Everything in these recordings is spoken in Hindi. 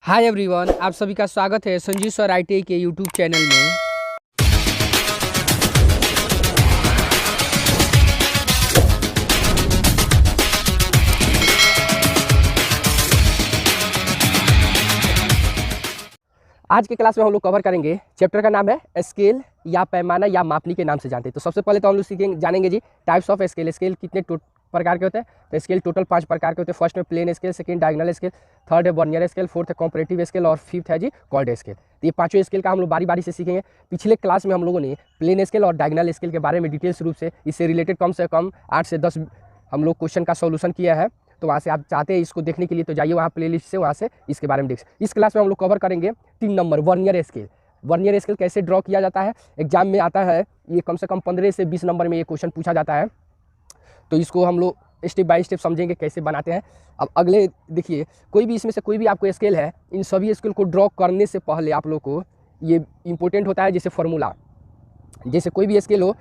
हाय एवरीवन, आप सभी का स्वागत है संजीव सर ITI के यूट्यूब चैनल में। आज के क्लास में हम लोग कवर करेंगे, चैप्टर का नाम है स्केल या पैमाना या मापनी के नाम से जानते हैं। तो सबसे पहले तो हम लोग जानेंगे जी टाइप्स ऑफ स्केल। स्केल कितने प्रकार के होते हैं? तो स्केल टोटल 5 प्रकार के होते हैं। फर्स्ट में plain scale, second diagonal scale, third है वर्नियर स्केल, फोर्थ है कंपैरेटिव स्केल और फिफ्थ है जी कॉर्ड स्केल। तो ये पांचों स्केल का हम लोग बारी बारी से सीखेंगे। पिछले क्लास में हम लोगों ने प्लेन स्केल और डायगोनल स्केल के बारे में डिटेल्स रूप से इससे रिलेटेड कम से कम 8 से 10 हम लोग क्वेश्चन का सोल्यूशन किया है। तो वहाँ से आप चाहते हैं इसको देखने के लिए तो जाइए वहाँ प्लेलिस्ट से, वहाँ से इसके बारे में देख। इस क्लास में हम लोग कवर करेंगे 3 number vernier scale. Vernier scale कैसे ड्रॉ किया जाता है, एग्जाम में आता है ये, कम से कम 15 से 20 नंबर में ये क्वेश्चन पूछा जाता है। तो इसको हम लोग स्टेप बाय स्टेप समझेंगे कैसे बनाते हैं। अब अगले देखिए, कोई भी इसमें से कोई भी आपको स्केल है, इन सभी स्केल को ड्रॉ करने से पहले आप लोग को ये इंपॉर्टेंट होता है, जैसे फार्मूला। जैसे कोई भी स्केल हो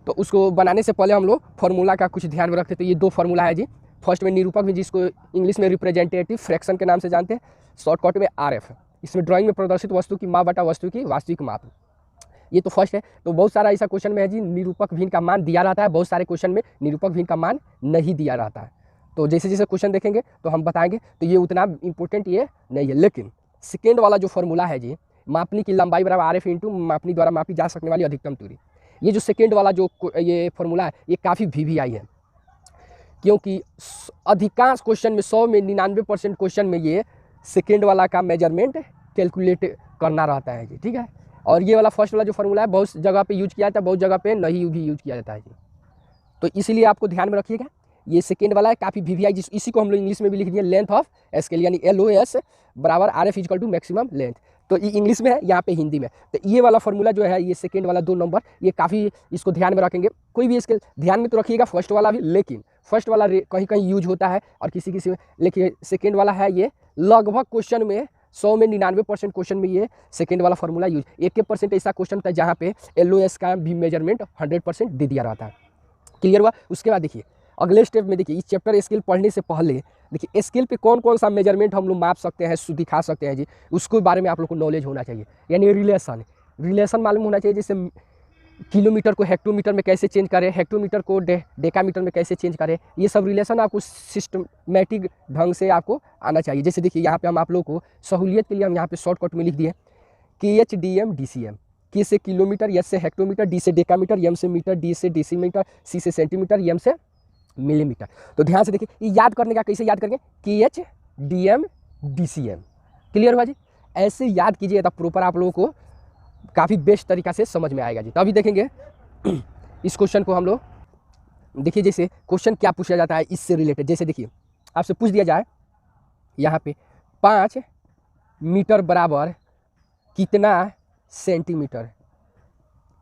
तो उसको बनाने से पहले हम लोग फार्मूला का कुछ ध्यान में रखते हैं। तो ये 2 फार्मूला है जी। फर्स्ट में निरूपक में, जिसको इंग्लिश में रिप्रेजेंटेटिव फ्रैक्शन के नाम से जानते हैं, शॉर्टकट में RF। इसमें ड्राइंग में प्रदर्शित वस्तु की माप बटा वस्तु की वास्तविक माप, ये तो फर्स्ट है। तो बहुत सारा ऐसा क्वेश्चन में है जी, निरूपक भिन्न का मान दिया रहता है, बहुत सारे क्वेश्चन में निरूपक भिन्न का मान नहीं दिया रहता है। तो जैसे जैसे क्वेश्चन देखेंगे तो हम बताएंगे, तो ये उतना इंपॉर्टेंट ये नहीं है। लेकिन सेकेंड वाला जो फार्मूला है जी, मापनी की लंबाई बराबर RF इंटू मापनी द्वारा मापी जा सकने वाली अधिकतम दूरी, ये जो सेकेंड वाला जो ये फार्मूला है, ये काफ़ी VVI है, क्योंकि अधिकांश क्वेश्चन में 100 में 99% क्वेश्चन में ये सेकेंड वाला का मेजरमेंट कैलकुलेट करना रहता है जी, ठीक है। और ये वाला फर्स्ट वाला जो फार्मूला है बहुत जगह पे यूज किया जाता है, बहुत जगह पे नहीं भी यूज किया जाता है जी। तो इसीलिए आपको ध्यान में रखिएगा, ये सेकेंड वाला है काफ़ी VVI, इसी को हम लोग इंग्लिश में भी लिख दिए लेंथ ऑफ स्केल, यानी LOS बराबर RF equal to maximum length. तो ये इंग्लिश में है, यहाँ पे हिंदी में। तो ये वाला फार्मूला जो है, ये सेकेंड वाला 2 नंबर, ये काफ़ी इसको ध्यान में रखेंगे। कोई भी स्केल ध्यान में तो रखिएगा फर्स्ट वाला भी, लेकिन फर्स्ट वाला कहीं कहीं यूज होता है और किसी किसी में, लेकिन सेकेंड वाला है ये लगभग क्वेश्चन में 100 में 99% क्वेश्चन में ये सेकेंड वाला फार्मूला यूज। 1% ऐसा क्वेश्चन होता है जहाँ पे LOS का भी मेजरमेंट 100% दे दिया रहता है। क्लियर हुआ? उसके बाद देखिए अगले स्टेप में, देखिए इस चैप्टर स्केल पढ़ने से पहले देखिए स्केल पे कौन कौन सा मेजरमेंट हम लोग माप सकते हैं, दिखा सकते हैं जी, उसके बारे में आप लोग को नॉलेज होना चाहिए। यानी रिलेशन मालूम होना चाहिए, जैसे किलोमीटर को हेक्टोमीटर में कैसे चेंज करें, हेक्टोमीटर को डेकामीटर में कैसे चेंज करें, ये सब रिलेशन आपको सिस्टमेटिक ढंग से आपको आना चाहिए। जैसे देखिए यहाँ पे हम आप लोग को सहूलियत के लिए हम यहाँ पे शॉर्टकट में लिख दिए KH DM DCM। K से किलोमीटर, S से हेक्टोमीटर, D से डेकामीटर, M से मीटर, D से डेसीमीटर, C से सेंटीमीटर, M से मिलीमीटर। तो ध्यान से देखिए, ये याद करने का कैसे याद करेंगे, KH DM DCM। क्लियर हुआ जी? ऐसे याद कीजिए तब प्रॉपर आप लोगों को काफ़ी बेस्ट तरीका से समझ में आएगा जी। तो अभी देखेंगे इस क्वेश्चन को हम लोग, देखिए जैसे क्वेश्चन क्या पूछा जाता है इससे रिलेटेड। जैसे देखिए आपसे पूछ दिया जाए यहाँ पे 5 मीटर बराबर कितना सेंटीमीटर,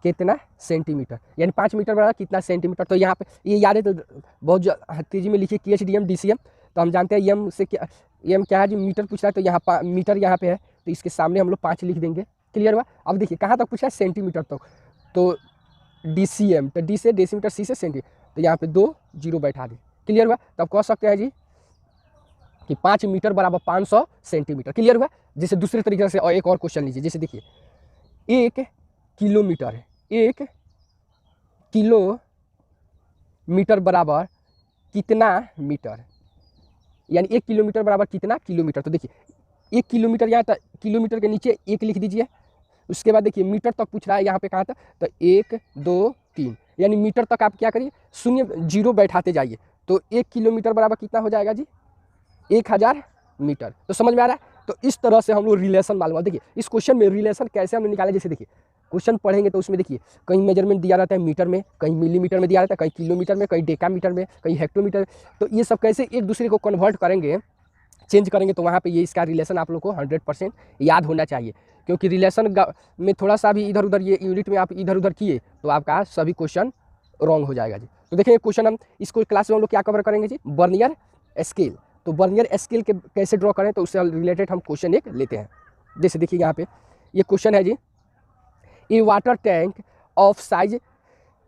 कितना सेंटीमीटर, यानी 5 मीटर बराबर कितना सेंटीमीटर। तो यहाँ पे ये याद है तो बहुत तेजी में लिखिए KH DM DCM। तो हम जानते हैं M से क्या, M क्या है जी, मीटर पूछ रहा है, तो यहाँ मीटर यहाँ पे है, तो इसके सामने हम लोग 5 लिख देंगे। क्लियर हुआ? अब देखिए कहाँ तक पूछा है, सेंटीमीटर तक। तो DCM, तो D से डेसीमीटर, C से सेंटीमीटर, तो यहाँ पे 2 0 बैठा दी। क्लियर हुआ? तब कह सकते हैं जी कि 5 मीटर बराबर 500 सेंटीमीटर। क्लियर हुआ? जैसे दूसरे तरीके से और एक और क्वेश्चन लीजिए, जैसे देखिए 1 किलोमीटर है, 1 किलोमीटर बराबर कितना मीटर, यानी 1 किलोमीटर बराबर कितना किलोमीटर। तो देखिए 1 किलोमीटर, यहाँ तक किलोमीटर के नीचे 1 लिख दीजिए। उसके बाद देखिए मीटर तक पूछ रहा है, यहाँ पे कहाँ तक, तो 1 2 3, यानी मीटर तक आप क्या करिए, 0 बैठाते जाइए। तो 1 किलोमीटर बराबर कितना हो जाएगा जी, 1000 मीटर। तो समझ में आ रहा है? तो इस तरह से हम लोग रिलेशन मालूम। देखिए इस क्वेश्चन में रिलेशन कैसे हमने निकाला, जैसे देखिए क्वेश्चन पढ़ेंगे तो उसमें देखिए कहीं मेजरमेंट दिया रहता है मीटर में, कहीं मिलीमीटर में दिया रहता है, कहीं किलोमीटर में, कहीं डेकामीटर में, कहीं हेक्टोमीटर। तो ये सब कैसे एक दूसरे को कन्वर्ट करेंगे, चेंज करेंगे, तो वहाँ पे ये इसका रिलेशन आप लोग को 100% याद होना चाहिए। क्योंकि रिलेशन में थोड़ा सा भी इधर उधर, ये यूनिट में आप इधर उधर किए तो आपका सभी क्वेश्चन रॉन्ग हो जाएगा जी। तो देखिए क्वेश्चन हम इसको क्लास में हम लोग क्या कवर करेंगे जी, वर्नियर स्केल। तो वर्नियर स्केल के कैसे ड्रॉ करें, तो उससे रिलेटेड हम क्वेश्चन एक लेते हैं। जैसे देखिए यहाँ पे ये क्वेश्चन है जी, a water tank of size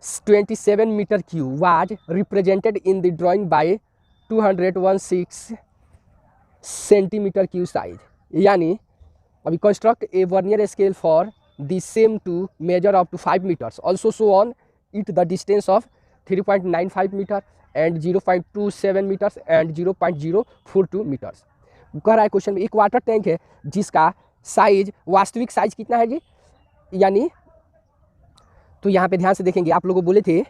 27 metre cube was represented in the drawing by 216 centimetre cube size, यानी अभी construct a vernier scale for the same to measure up to 5 metres, also show on it the distance of 3.95 metre and 0.27 metres and 0.042 metres. कह रहा है क्वेश्चन में एक वाटर टैंक है जिसका साइज, वास्तविक साइज कितना है जी, यानी तो यहाँ पे ध्यान से देखेंगे, आप लोगों को बोले थे,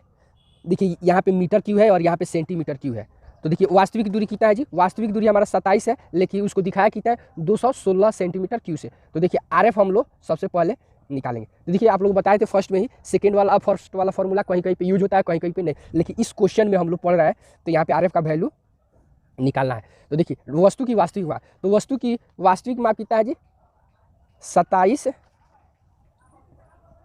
देखिए यहाँ पे मीटर क्यू है और यहाँ पे सेंटीमीटर क्यू है। तो देखिए वास्तविक दूरी कितना है जी, वास्तविक दूरी हमारा 27 है, लेकिन उसको दिखाया कितना है 216 सेंटीमीटर क्यू से। तो देखिए आरएफ हम लोग सबसे पहले निकालेंगे। तो देखिए आप लोग बताए थे फर्स्ट में ही, सेकंड वाला फर्स्ट वाला फॉर्मूला कहीं कहीं पे यूज होता है, कहीं कहीं पे नहीं, लेकिन इस क्वेश्चन में हम लोग पढ़ रहे हैं तो यहाँ पे आरएफ का वैल्यू निकालना है। तो देखिए वस्तु की वास्तविक माप, तो वस्तु की वास्तविक माप कितना है जी 27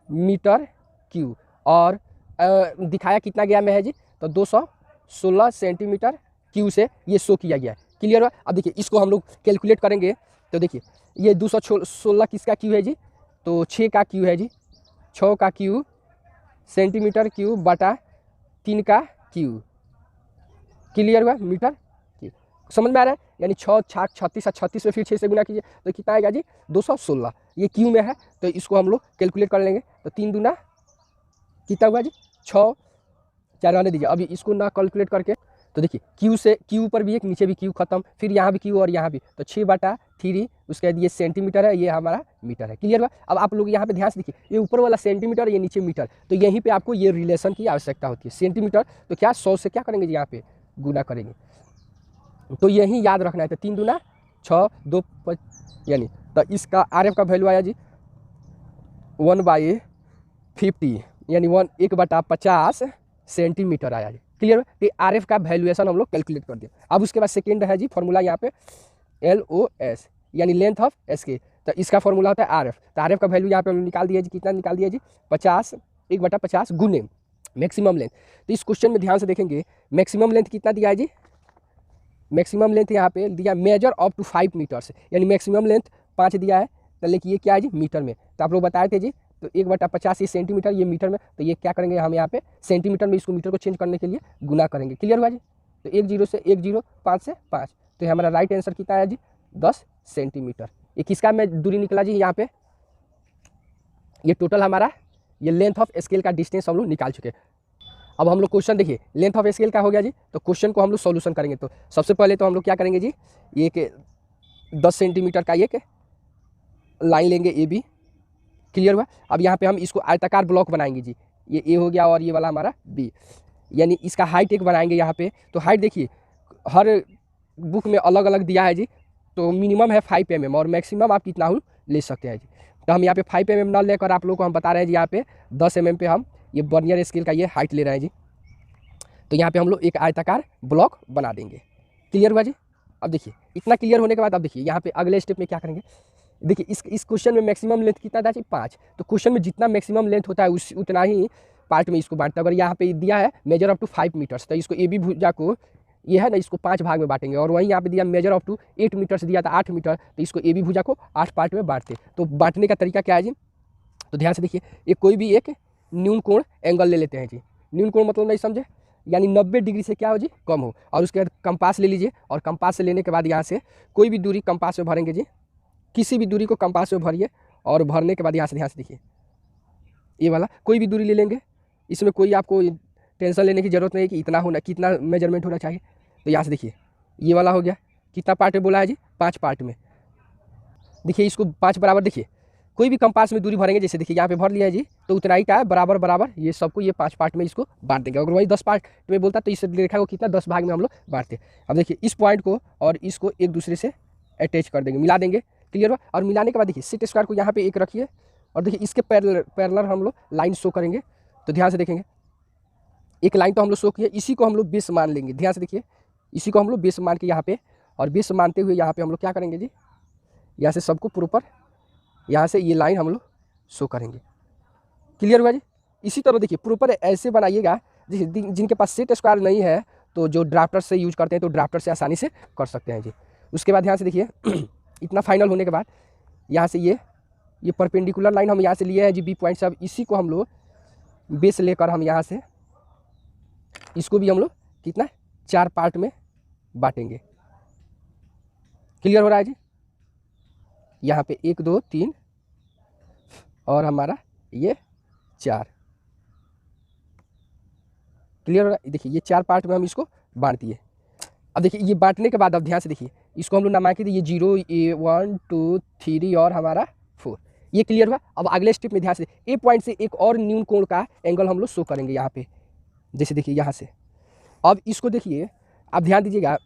मीटर क्यू, और दिखाया कितना गया में है जी, तो 216 सेंटीमीटर क्यू से ये शो किया गया है। क्लियर है। अब देखिए इसको हम लोग कैलकुलेट करेंगे, तो देखिए ये 216 किसका क्यू है जी, तो 6 का क्यू है जी, 6 का क्यू सेंटीमीटर क्यू बटा 3 का क्यू। क्लियर हुआ, मीटर क्यू समझ में आ रहा है। यानी 6 छाक 36 और 36 में फिर 6 से गुना कीजिए तो कितना आएगा जी 216, ये क्यू में है, तो इसको हम लोग कैलकुलेट कर लेंगे। तो 3 दूना कितना हुआ जी 6, 4 रहने दीजिए, अभी इसको ना कैलकुलेट करके। तो देखिए क्यू से क्यू ऊपर भी एक, नीचे भी क्यू खत्म, फिर यहाँ भी क्यू और यहाँ भी, तो 6/3, उसके बाद ये सेंटीमीटर है, ये हमारा मीटर है। क्लियर हुआ। अब आप लोग यहाँ पे ध्यान से देखिए, ये ऊपर वाला सेंटीमीटर, ये नीचे मीटर, तो यहीं पे आपको ये रिलेशन की आवश्यकता होती है। सेंटीमीटर तो क्या 100 से क्या करेंगे जी यहाँ पे गुना करेंगे, तो यही याद रखना है। तो 3 दूना 6, 2 यानी तो इसका आरएफ का वैल्यू आया जी 1/50, यानी 1/50 सेंटीमीटर आया जी। क्लियर है। तो आरएफ का वैल्यूएशन हम लोग कैलकुलेट कर दिए। अब उसके बाद सेकेंड है जी फॉर्मूला यहाँ पे LOS, यानी लेंथ ऑफ स्केल, तो इसका फॉर्मूला होता है आरएफ। तो आरएफ का वैल्यू यहाँ पे हम निकाल दिया जी, कितना निकाल दिया जी 50, 1/50 गुने मैक्सिमम लेंथ। तो इस क्वेश्चन में ध्यान से देखेंगे, मैक्सिमम लेंथ कितना दिया है जी, मैक्सिमम लेंथ यहाँ पे दिया मेजर अप टू 5 मीटर्स, यानी मैक्सिमम लेंथ 5 दिया है, तो लेकिन ये क्या है जी मीटर में। तो आप लोग बताए थे जी, तो 1/50 ये सेंटीमीटर, ये मीटर में, तो ये क्या करेंगे हम यहाँ पे सेंटीमीटर में, इसको मीटर को चेंज करने के लिए गुना करेंगे। क्लियर हुआ जी। तो 1 0 से 1 0, 5 से 5, तो हमारा राइट आंसर कितना है जी 10 सेंटीमीटर। ये किसका में दूरी निकला जी यहाँ पे, ये टोटल हमारा ये लेंथ ऑफ स्केल का डिस्टेंस हम लोग निकाल चुके हैं। अब हम लोग क्वेश्चन देखिए, लेंथ ऑफ स्केल का हो गया जी, तो क्वेश्चन को हम लोग सॉल्यूशन करेंगे। तो सबसे पहले तो हम लोग क्या करेंगे जी, एक 10 सेंटीमीटर का एक लाइन लेंगे ए बी। क्लियर हुआ। अब यहाँ पे हम इसको आयताकार ब्लॉक बनाएंगे जी, ये ए हो गया और ये वाला हमारा बी, यानी इसका हाइट एक बनाएंगे यहाँ पे। तो हाइट देखिए हर बुक में अलग अलग दिया है जी, तो मिनिमम है 5 mm और मैक्सिमम आप कितना हो ले सकते हैं जी। तो हम यहाँ पे 5 mm ना लेकर आप लोग को हम बता रहे हैं जी, यहाँ पे 10 mm पे हम ये वर्नियर स्केल का ये हाइट ले रहे हैं जी। तो यहाँ पे हम लोग एक आयताकार ब्लॉक बना देंगे। क्लियर हुआ जी। अब देखिए इतना क्लियर होने के बाद अब देखिए यहाँ पे अगले स्टेप में क्या करेंगे। देखिए इस क्वेश्चन में मैक्सिमम लेंथ कितना था जी 5, तो क्वेश्चन में जितना मैक्सिमम लेंथ होता है उतना ही पार्ट में इसको बांटता है। अगर यहाँ पे दिया है मेजर अप टू 5 मीटर्स, तो इसको ए बी भुजा को ये है ना, इसको 5 भाग में बांटेंगे। और वहीं यहाँ पे दिया मेजर अप टू 8 मीटर्स दिया था 8 मीटर, तो इसको ए बी भुजा को 8 पार्ट में बांटते। तो बांटने का तरीका क्या है जी, तो ध्यान से देखिए, एक कोई भी एक न्यून कोण एंगल ले लेते हैं जी। न्यून कोण मतलब नहीं समझे, यानी 90 डिग्री से क्या हो जी कम हो, और उसके बाद कंपास ले लीजिए, और कंपास से लेने के बाद यहाँ से कोई भी दूरी कंपास में भरेंगे जी, किसी भी दूरी को कंपास में भरिए, और भरने के बाद यहाँ से ध्यान से देखिए ये वाला कोई भी दूरी ले लेंगे। इसमें कोई आपको टेंशन लेने की जरूरत नहीं है कि इतना होना, कितना मेजरमेंट होना चाहिए। तो यहाँ से देखिए ये वाला हो गया, कितना पार्ट में बोला है जी 5 पार्ट में। देखिए इसको 5 बराबर, देखिए कोई भी कंपास में दूरी भरेंगे, जैसे देखिए यहाँ पे भर लिया है जी, तो उतना ही का है बराबर बराबर ये सबको, ये 5 पार्ट में इसको बांट देंगे। अगर वही 10 पार्ट में बोलता तो इस रेखा को कितना 10 भाग में हम लोग बांटते। अब देखिए इस पॉइंट को और इसको एक दूसरे से अटैच कर देंगे, मिला देंगे। क्लियर हुआ। और मिलाने के बाद देखिए सेट स्क्वायर को यहाँ पे एक रखिए, और देखिए इसके पैरेलल हम लोग लाइन शो करेंगे। तो ध्यान से देखेंगे, एक लाइन तो हम लोग शो किए, इसी को हम लोग बेस मान लेंगे। ध्यान से देखिए, इसी को हम लोग बेस मान के यहाँ पे, और बेस मानते हुए यहाँ पे हम लोग क्या करेंगे जी, यहाँ से सबको प्रॉपर यहाँ से ये लाइन हम लोग शो करेंगे। क्लियर हुआ जी। इसी तरह देखिए प्रॉपर ऐसे बनाइएगा, जिनके पास सेट स्क्वायर नहीं है तो जो ड्राफ्टर से यूज करते हैं, तो ड्राफ्टर से आसानी से कर सकते हैं जी। उसके बाद ध्यान से देखिए इतना फाइनल होने के बाद यहाँ से ये परपेंडिकुलर लाइन हम यहाँ से लिए हैं जी बी पॉइंट से। अब इसी को हम लोग बेस लेकर हम यहाँ से इसको भी हम लोग कितना 4 पार्ट में बांटेंगे। क्लियर हो रहा है जी। यहाँ पे 1 2 3 और हमारा ये 4। क्लियर हो रहा है? देखिए ये 4 पार्ट में हम इसको बांट दिए। अब देखिए ये बांटने के बाद अब ध्यान से देखिए, इसको हम लोग नामांकित, ये 0 1 2 3 और हमारा 4, ये क्लियर हुआ। अब अगले स्टेप में ध्यान से ए पॉइंट से एक और न्यून कोण का एंगल हम लोग शो करेंगे यहाँ पे, जैसे देखिए यहाँ से। अब इसको देखिए, आप ध्यान दीजिएगा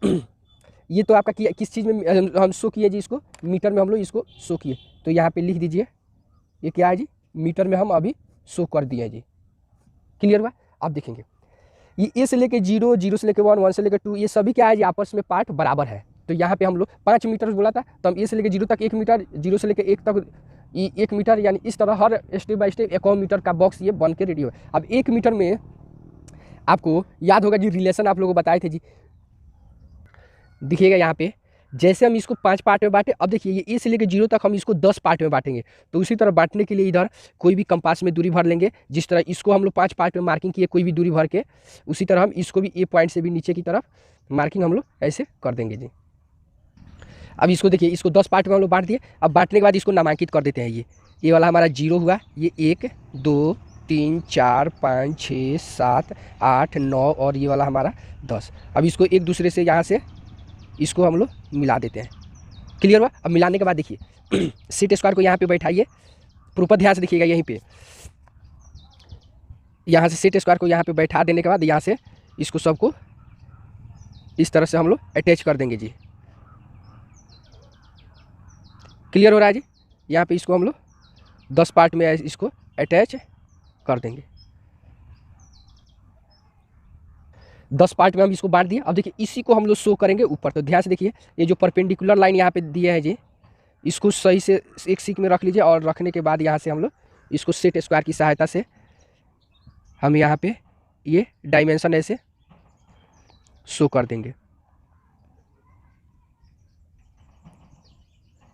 ये तो आपका किस चीज़ में हम शो किए जी, इसको मीटर में हम लोग इसको शो किए, तो यहाँ पे लिख दीजिए ये क्या है जी, मीटर में हम अभी शो कर दिए जी। क्लियर हुआ? अब देखेंगे ये ए से लेके 0, 0 से लेके 1, 1 से लेके 2, ये सभी क्या है जी, आपस में पार्ट बराबर है। तो यहाँ पे हम लोग 5 मीटर बोला था, तो हम ए से लेके 0 तक 1 मीटर, 0 से लेके 1 तक 1 मीटर, यानी इस तरह हर स्टेप बाय स्टेप 1 मीटर का बॉक्स ये बन के रेडी हो। अब 1 मीटर में आपको याद होगा जी, रिलेशन आप लोगों को बताए थे जी, दिखिएगा यहाँ पे, जैसे हम इसको 5 पार्ट में बांटे। अब देखिए ये ए से लेकर 0 तक हम इसको 10 पार्ट में बांटेंगे, तो उसी तरह बांटने के लिए इधर कोई भी कंपास में दूरी भर लेंगे। जिस तरह इसको हम लोग 5 पार्ट में मार्किंग किए कोई भी दूरी भर के, उसी तरह हम इसको भी ए पॉइंट से भी नीचे की तरफ मार्किंग हम लोग ऐसे कर देंगे जी। अब इसको देखिए, इसको 10 पार्ट में हम लोग बांट दिए। अब बांटने के बाद इसको नामांकित कर देते हैं। ये वाला हमारा 0 हुआ, ये 1 2 3 4 5 6 7 8 9 और ये वाला हमारा 10। अब इसको एक दूसरे से यहाँ से इसको हम लोग मिला देते हैं। क्लियर हुआ? अब मिलाने के बाद देखिए सेट स्क्वायर को यहाँ पे बैठाइए, प्रॉपर ध्यान से देखिएगा, यहीं पे यहाँ से सेट स्क्वायर को यहाँ पे बैठा देने के बाद यहाँ से इसको सबको इस तरह से हम लोग अटैच कर देंगे जी। क्लियर हो रहा है जी? यहाँ पे इसको हम लोग 10 पार्ट में इसको अटैच कर देंगे। 10 पार्ट में हम इसको बांट दिए। अब देखिए इसी को हम लोग शो करेंगे ऊपर, तो ध्यान से देखिए, ये जो परपेंडिकुलर लाइन यहाँ पे दिए हैं जी, इसको सही से एक सीक में रख लीजिए, और रखने के बाद यहाँ से हम लोग इसको सेट स्क्वायर की सहायता से हम यहाँ पे ये डायमेंशन ऐसे शो कर देंगे।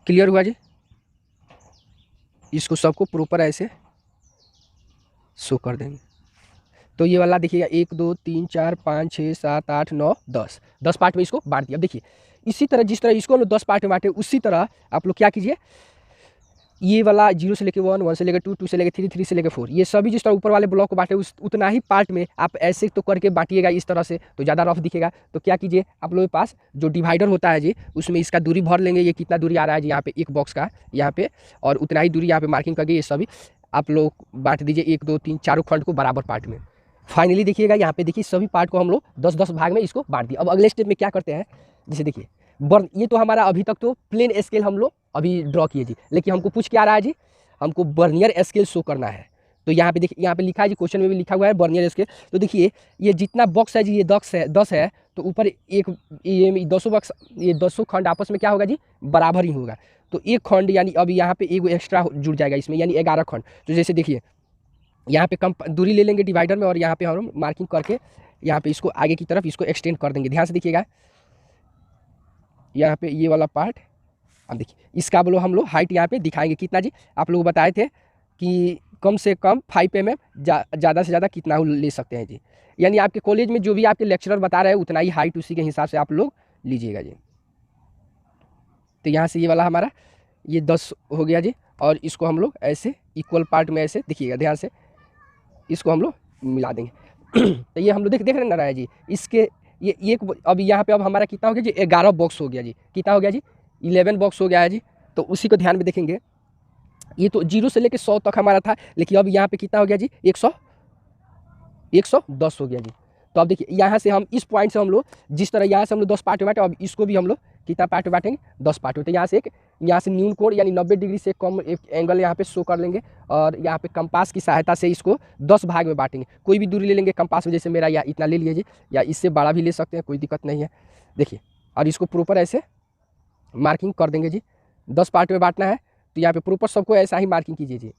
क्लियर हुआ जी? इसको सबको प्रॉपर ऐसे शो कर देंगे। तो ये वाला देखिएगा 1 2 3 4 5 6 7 8 9 10 पार्ट में इसको बांट दिया। अब देखिए इसी तरह जिस तरह इसको हम लोग 10 पार्ट में बांटे, उसी तरह आप लोग क्या कीजिए, ये वाला 0 से लेके 1, 1 से लेके 2, 2 से लेके 3, 3 से लेके 4, ये सभी जिस तरह ऊपर वाले ब्लॉक को बांटे उतना ही पार्ट में आप ऐसे तो करके बांटिएगा इस तरह से, तो ज़्यादा रफ दिखेगा। तो क्या कीजिए, आप लोगों के पास जो डिवाइडर होता है जी, उसमें इसका दूरी भर लेंगे, ये कितना दूरी आ रहा है जी यहाँ पे एक बॉक्स का यहाँ पे, और उतना ही दूरी यहाँ पे मार्किंग करके ये सभी आप लोग बांट दीजिए 1 2 3 चारों खंड को बराबर पार्ट में। फाइनली देखिएगा यहाँ पे, देखिए सभी पार्ट को हम लोग 10-10 भाग में इसको बांट दिया। अब अगले स्टेप में क्या करते हैं, जैसे देखिए ये तो हमारा अभी तक तो प्लेन स्केल हम लोग अभी ड्रॉ किए जी, लेकिन हमको पूछ क्या रहा है जी, हमको वर्नियर स्केल शो करना है। तो यहाँ पे देखिए, यहाँ पे लिखा है जी, क्वेश्चन में भी लिखा हुआ है वर्नियर स्केल। तो देखिए ये जितना बॉक्स है जी, ये 10 है, तो ऊपर एक ये 200 बॉक्स, ये 200 खंड आपस में क्या होगा जी, बराबर ही होगा। तो एक खंड यानी अभी यहाँ पे एक एक्स्ट्रा जुड़ जाएगा इसमें, यानी 11 खंड। तो जैसे देखिए यहाँ पे कम दूरी ले लेंगे डिवाइडर में, और यहाँ पे हम मार्किंग करके यहाँ पे इसको आगे की तरफ इसको एक्सटेंड कर देंगे। ध्यान से देखिएगा यहाँ पे ये वाला पार्ट, अब देखिए इसका बोलो हम लोग हाइट यहाँ पे दिखाएंगे कितना जी, आप लोग बताए थे कि कम से कम 5 mm, ज़्यादा से ज़्यादा कितना ले सकते हैं जी, यानी आपके कॉलेज में जो भी आपके लेक्चरर बता रहे हैं उतना ही हाइट उसी के हिसाब से आप लोग लीजिएगा जी। तो यहाँ से ये वाला हमारा ये 10 हो गया जी, और इसको हम लोग ऐसे इक्वल पार्ट में ऐसे देखिएगा, ध्यान से इसको हम लोग मिला देंगे। तो ये हम लोग देख रहे ना जी, इसके ये एक अब यहाँ पे अब हमारा कितना हो गया जी, 11 बॉक्स हो गया जी। कितना हो गया जी, 11 बॉक्स हो गया है जी। तो उसी को ध्यान में देखेंगे, ये तो 0 से लेके 100 तक हमारा था, लेकिन अब यहाँ पे कितना हो गया जी, 110 हो गया जी। तो अब देखिए यहाँ से हम इस पॉइंट से हम लोग जिस तरह यहाँ से हम लोग 10 पार्ट में बांटे, अब इसको भी हम लोग कितना पार्ट में बांटेंगे, 10 पार्ट में। तो यहाँ से न्यून कोण यानी 90 डिग्री से कम एक एंगल यहाँ पे शो कर लेंगे, और यहाँ पे कंपास की सहायता से इसको 10 भाग में बांटेंगे। कोई भी दूरी ले लेंगे कंपास में, जैसे मेरा या इतना ले लीजिए, या इससे बड़ा भी ले सकते हैं, कोई दिक्कत नहीं है। देखिए और इसको प्रॉपर ऐसे मार्किंग कर देंगे जी। 10 पार्ट में बांटना है, तो यहाँ पे प्रॉपर सबको ऐसा ही मार्किंग कीजिए जी।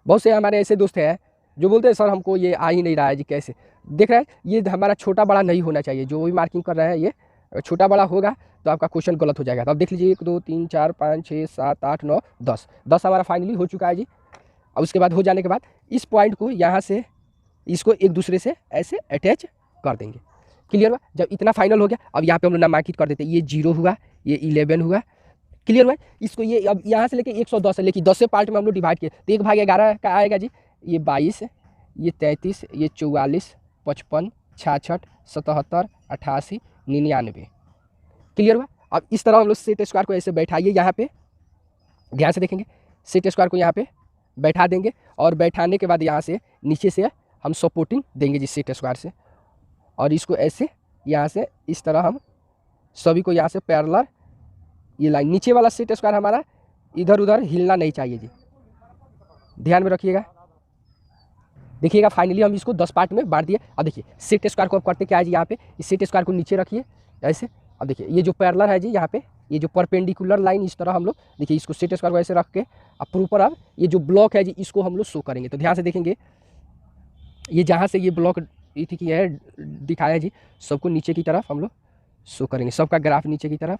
बहुत से हमारे ऐसे दोस्त हैं जो बोलते हैं सर हमको ये आ ही नहीं रहा है जी, कैसे देख रहे हैं, ये हमारा छोटा बड़ा नहीं होना चाहिए, जो भी मार्किंग कर रहे हैं ये छोटा बड़ा होगा तो आपका क्वेश्चन गलत हो जाएगा। तो अब देख लीजिए 1 2 3 4 5 6 7 8 9 10 हमारा फाइनली हो चुका है जी। अब उसके बाद हो जाने के बाद इस पॉइंट को यहाँ से इसको एक दूसरे से ऐसे अटैच कर देंगे। क्लियर हुआ? जब इतना फाइनल हो गया, अब यहाँ पे हम लोग नामांकित कर देते हैं, ये 0 हुआ, ये 11 हुआ, क्लियर हुआ है? इसको ये अब यहाँ से लेके 110 है, लेकिन 10 से पार्ट में हम लोग डिवाइड किए तो 1/11 का आएगा जी। ये 22, ये 33, ये 44, 55, 66, 77, 88, 99। क्लियर हुआ? अब इस तरह हम लोग सेट स्क्वायर को ऐसे बैठाइए यहाँ पे, ध्यान से देखेंगे। सेट स्क्वायर को यहाँ पे बैठा देंगे और बैठाने के बाद यहाँ से नीचे से हम सपोर्टिंग देंगे जी सेट स्क्वायर से, और इसको ऐसे यहाँ से इस तरह हम सभी को यहाँ से पैरेलल ये लाइन, नीचे वाला सेट स्क्वायर हमारा इधर उधर हिलना नहीं चाहिए जी, ध्यान में रखिएगा। देखिएगा फाइनली हम इसको 10 पार्ट में बांट दिए। अब देखिए सेट स्क्वायर को अब करते क्या है जी, यहाँ पे इस सेट स्क्वायर को नीचे रखिए ऐसे। अब देखिए ये जो पैरेलल है जी यहाँ पे, ये जो परपेंडिकुलर लाइन इस तरह हम लोग देखिए इसको सेट स्क्वायर को ऐसे रख के अब प्रॉपर अब ये जो ब्लॉक है जी इसको हम लोग शो करेंगे। तो ध्यान से देखेंगे, ये जहाँ से ये ब्लॉक थी है दिखाया है जी, सबको नीचे की तरफ हम लोग शो करेंगे, सबका ग्राफ नीचे की तरफ।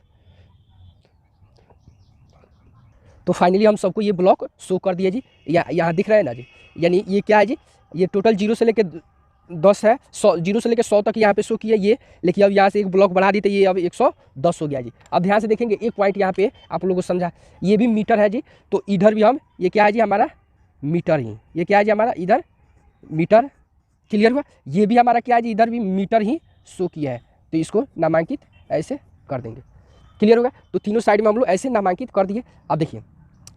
तो फाइनली हम सबको ये ब्लॉक शो कर दिए जी, यहाँ दिख रहा है ना जी, यानी ये क्या है जी, ये टोटल 0 से लेकर 10 है, 0 से लेकर 100 तक यहाँ पे शो किया ये, लेकिन अब यहाँ से एक ब्लॉक बढ़ा दी तो ये अब 110 हो गया जी। अब ध्यान से देखेंगे एक पॉइंट यहाँ पे आप लोगों को समझा, ये भी मीटर है जी, तो इधर भी हम ये क्या है जी हमारा मीटर ही, ये क्या है जी हमारा इधर मीटर। क्लियर हुआ? ये भी हमारा क्या है जी, इधर भी मीटर ही शो किया है, तो इसको नामांकित ऐसे कर देंगे। क्लियर होगा? तो तीनों साइड में हम लोग ऐसे नामांकित कर दिए। अब देखिए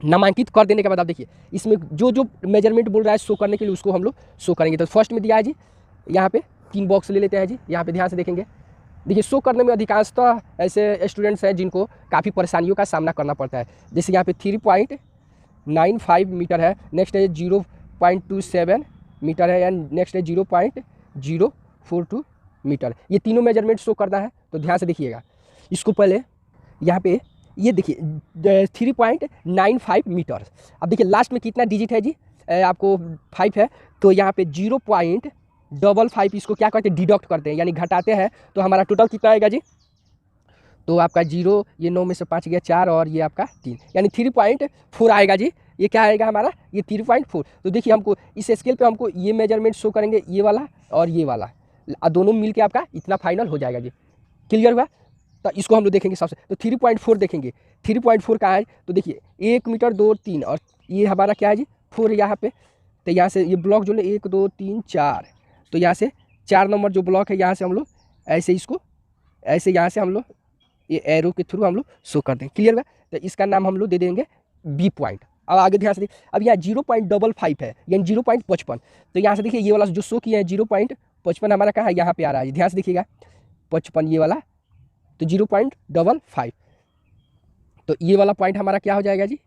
नामांकित कर देने के बाद अब देखिए इसमें जो जो मेजरमेंट बोल रहा है शो करने के लिए उसको हम लोग शो करेंगे। तो फर्स्ट में दिया है जी, यहाँ पे 3 बॉक्स ले लेते हैं जी, यहाँ पे ध्यान से देखेंगे। देखिए शो करने में अधिकांशतः ऐसे स्टूडेंट्स हैं जिनको काफ़ी परेशानियों का सामना करना पड़ता है। जैसे यहाँ पे 3.95 मीटर है, नेक्स्ट है 0.27 मीटर है, एंड नेक्स्ट है 0.042 मीटर। ये तीनों मेजरमेंट शो करना है। तो ध्यान से देखिएगा, इसको पहले यहाँ पे ये देखिए 3.95 मीटर। अब देखिए लास्ट में कितना डिजिट है जी, आपको 5 है, तो यहाँ पे 0.55 इसको क्या करते हैं डिडक्ट करते हैं, यानी घटाते हैं, तो हमारा टोटल कितना आएगा जी, तो आपका 0, ये 9 में से 5 गया 4, और ये आपका 3, यानी 3.4 आएगा जी। ये क्या आएगा हमारा, ये 3.4। तो देखिए हमको इस स्केल पे हमको ये मेजरमेंट शो करेंगे, ये वाला और ये वाला, दोनों मिल के आपका इतना फाइनल हो जाएगा जी। क्लियर हुआ? तो इसको हम लोग देखेंगे सबसे, तो 3.4 देखेंगे, 3.4 का है, तो देखिए 1 मीटर 2 3, और ये हमारा क्या है जी 4 यहाँ पे। तो यहाँ से ये ब्लॉक जो ले 1 2 3 4, तो यहाँ से 4 नंबर जो ब्लॉक है यहाँ से हम लोग ऐसे इसको ऐसे यहाँ से हम लोग ये एरो के थ्रू हम लोग शो कर देंगे। क्लियर हुआ? तो इसका नाम हम लोग दे देंगे बी पॉइंट। अब आगे ध्यान से देखिए, अब यहाँ 0.55 है, यानी 0.55, तो यहाँ से देखिए ये वाला जो शो किया है 0.55 हमारा कहाँ है, यहाँ पे आ रहा है, ध्यान से देखिएगा 55 ये वाला, तो 0.55, तो ये वाला पॉइंट हमारा क्या हो जाएगा जी,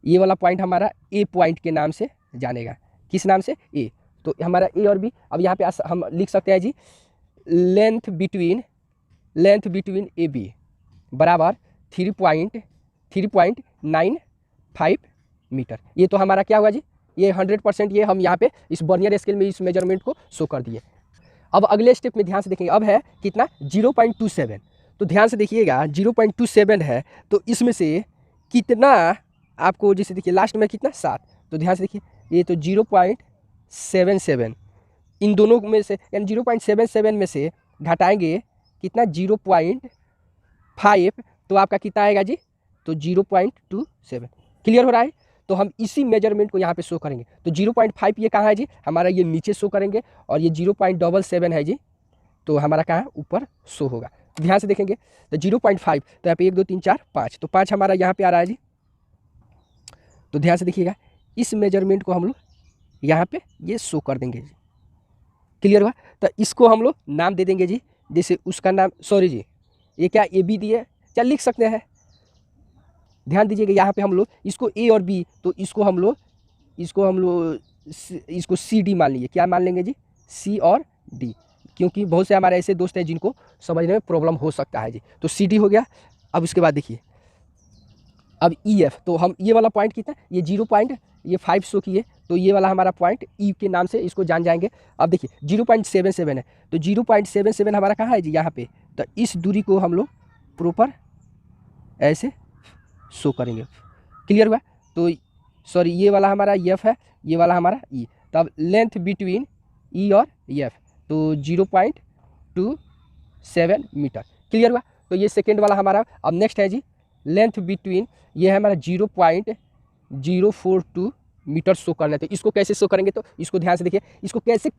ये वाला पॉइंट हमारा ए पॉइंट के नाम से जानेगा। किस नाम से? ए। तो हमारा ए और बी, अब यहाँ पे हम लिख सकते हैं जी लेंथ बिटवीन ए बी बराबर 3.95 मीटर। ये तो हमारा क्या हुआ जी, ये 100% ये हम यहाँ पे इस बर्नियर स्केल में इस मेजरमेंट को शो कर दिए। अब अगले स्टेप में ध्यान से देखेंगे, अब है कितना 0.27, तो ध्यान से देखिएगा 0.27 है, तो इसमें से कितना आपको, जैसे देखिए लास्ट में कितना 7, तो ध्यान से देखिए ये तो 0.77, इन दोनों में से यानी 0.77 में से घटाएंगे कितना 0.5, तो आपका कितना आएगा जी, तो 0.27। क्लियर हो रहा है? तो हम इसी मेजरमेंट को यहाँ पे शो करेंगे। तो 0.5 ये कहाँ है जी, हमारा ये नीचे शो करेंगे, और ये 0.77 है जी, तो हमारा कहाँ ऊपर शो होगा। ध्यान से देखेंगे तो 0.5, तो यहाँ पे 1 2 3 4 5, तो 5 हमारा यहाँ पे आ रहा है जी। तो ध्यान से देखिएगा इस मेजरमेंट को हम लोग यहाँ पे ये शो कर देंगे जी। क्लियर हुआ? तो इसको हम लोग नाम दे देंगे जी, जैसे उसका नाम, सॉरी जी ये क्या ए बी दिए, चल लिख सकते हैं। ध्यान दीजिएगा यहाँ पे हम लोग इसको ए और बी, तो इसको हम लोग इसको सी डी मान लीजिए। क्या मान लेंगे जी, सी और डी, क्योंकि बहुत से हमारे ऐसे दोस्त हैं जिनको समझने में प्रॉब्लम हो सकता है जी। तो सी डी हो गया। अब उसके बाद देखिए अब ई एफ, तो हम ये वाला पॉइंट कितना, ये 0.5 शो किए, तो ये वाला हमारा पॉइंट ई के नाम से इसको जान जाएंगे। अब देखिए 0.77 है, तो 0.77 हमारा कहाँ है जी, यहाँ पे। तो इस दूरी को हम लोग प्रॉपर ऐसे शो करेंगे। क्लियर हुआ? तो सॉरी ये वाला हमारा एफ है, ये वाला हमारा ई, तब लेंथ बिटवीन ई और एफ, तो 0.27 मीटर। क्लियर हुआ? तो ये सेकेंड वाला हमारा। अब नेक्स्ट है जी लेंथ बिटवीन ये है हमारा 0.042 मीटर शो करना है। तो इसको कैसे शो करेंगे, तो इसको ध्यान से देखिए, इसको कैसे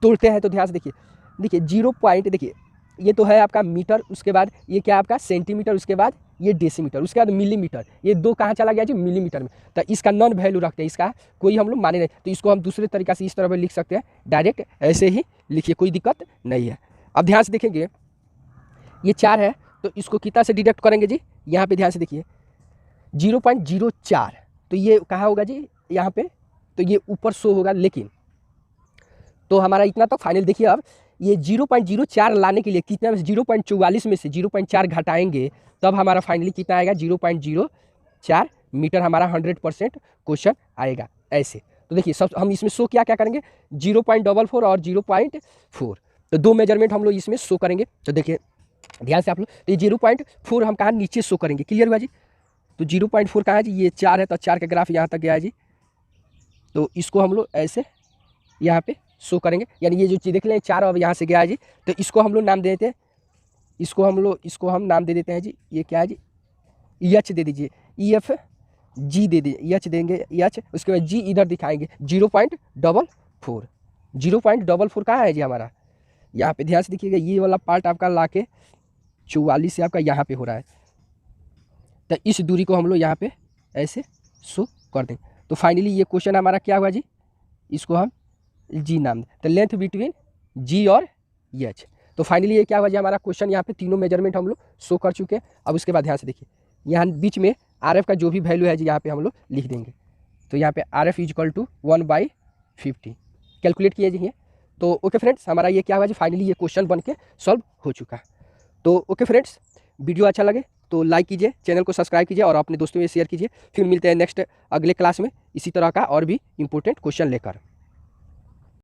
तोड़ते हैं तो ध्यान से देखिए। देखिए 0 पॉइंट, देखिए ये तो है आपका मीटर, उसके बाद ये क्या आपका सेंटीमीटर, उसके बाद ये डेसीमीटर, उसके बाद मिलीमीटर, ये दो कहाँ चला गया जी, मिलीमीटर में। तो इसका नॉन वैल्यू रखते हैं, इसका कोई हम लोग माने नहीं। तो इसको हम दूसरे तरीका से इस तरह पर लिख सकते हैं, डायरेक्ट ऐसे ही लिखिए, कोई दिक्कत नहीं है। अब ध्यान से देखेंगे, ये 4 है तो इसको कितना से डिडक्ट करेंगे जी, यहाँ पे ध्यान से देखिए 0.04, तो ये कहाँ होगा जी, यहाँ पे, तो ये ऊपर शो होगा। लेकिन तो हमारा इतना तक फाइनल देखिए। अब ये 0.04 लाने के लिए कितना, 0.44 में से 0.4 घटाएंगे तब हमारा फाइनली कितना आएगा, 0.04 मीटर हमारा 100% क्वेश्चन आएगा ऐसे। तो देखिए सब हम इसमें शो क्या क्या करेंगे, 0.44 और 0.4, तो दो मेजरमेंट हम लोग इसमें शो करेंगे। तो देखिए ध्यान से आप लोग, तो ये 0.4 हम कहाँ नीचे शो करेंगे, क्लियर हुआ जी। तो 0.4 कहाँ है जी, ये 4 है, तो 4 का ग्राफ यहाँ तक गया है जी। तो इसको हम लोग ऐसे यहाँ पे शो करेंगे, यानी ये जो चीज़ देख लें 4 अब यहाँ से गया है जी। तो इसको हम लोग नाम दे देते हैं, इसको हम नाम दे देते हैं जी, ये क्या है जी, एच दे दीजिए, EF G दे दीजिए, एच देंगे एच, उसके बाद G इधर दिखाएंगे 0.44। 0.44 कहाँ है जी हमारा, यहाँ पे ध्यान से देखिएगा, ये वाला पार्ट आपका ला के 44 से आपका यहाँ पे हो रहा है। तो इस दूरी को हम लोग यहाँ पे ऐसे शो कर दें। तो फाइनली ये क्वेश्चन हमारा क्या हुआ जी, इसको हम G नाम दें। तो लेंथ बिटवीन G और H, तो फाइनली ये क्या हुआ जी हमारा क्वेश्चन, यहाँ पे तीनों मेजरमेंट हम लोग शो कर चुके हैं। अब उसके बाद ध्यान से देखिए, यहाँ बीच में RF का जो भी वैल्यू है जी यहाँ पे हम लोग लिख देंगे। तो यहाँ पे RF = 1/50 कैलकुलेट किए जी। तो ओके फ्रेंड्स, हमारा ये क्या हुआ जी, फाइनली ये क्वेश्चन बन के सॉल्व हो चुका है। तो ओके फ्रेंड्स, वीडियो अच्छा लगे तो लाइक कीजिए, चैनल को सब्सक्राइब कीजिए और अपने दोस्तों में शेयर कीजिए। फिर मिलते हैं नेक्स्ट अगले क्लास में इसी तरह का और भी इंपॉर्टेंट क्वेश्चन लेकर।